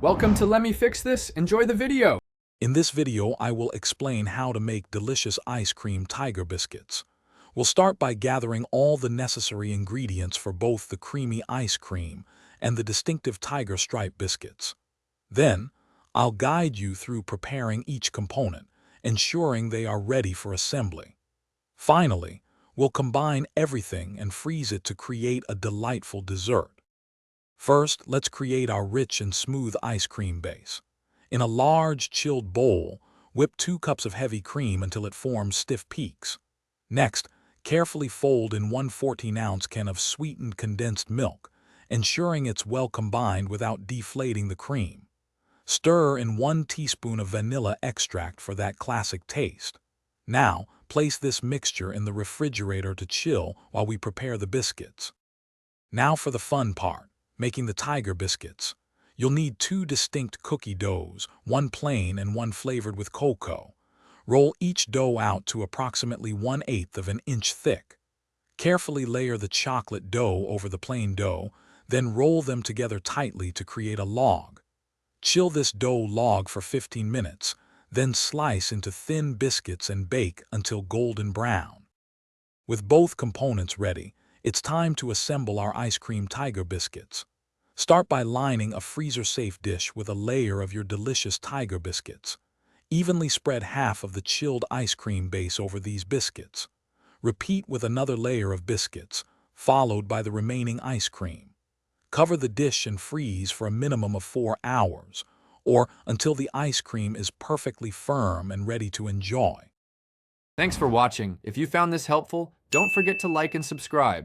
Welcome to Let Me Fix This. Enjoy the video. In this video, I will explain how to make delicious ice cream tiger biscuits. We'll start by gathering all the necessary ingredients for both the creamy ice cream and the distinctive tiger stripe biscuits. Then, I'll guide you through preparing each component, ensuring they are ready for assembly. Finally, we'll combine everything and freeze it to create a delightful dessert. First, let's create our rich and smooth ice cream base. In a large, chilled bowl, whip 2 cups of heavy cream until it forms stiff peaks. Next, carefully fold in 1 14-ounce can of sweetened condensed milk, ensuring it's well combined without deflating the cream. Stir in 1 teaspoon of vanilla extract for that classic taste. Now, place this mixture in the refrigerator to chill while we prepare the biscuits. Now for the fun part, making the tiger biscuits. You'll need 2 distinct cookie doughs, 1 plain and 1 flavored with cocoa. Roll each dough out to approximately 1/8 of an inch thick. Carefully layer the chocolate dough over the plain dough, then roll them together tightly to create a log. Chill this dough log for 15 minutes, then slice into thin biscuits and bake until golden brown. With both components ready, it's time to assemble our ice cream tiger biscuits. Start by lining a freezer-safe dish with a layer of your delicious tiger biscuits. Evenly spread half of the chilled ice cream base over these biscuits. Repeat with another layer of biscuits, followed by the remaining ice cream. Cover the dish and freeze for a minimum of 4 hours, or until the ice cream is perfectly firm and ready to enjoy. Thanks for watching. If you found this helpful, don't forget to like and subscribe.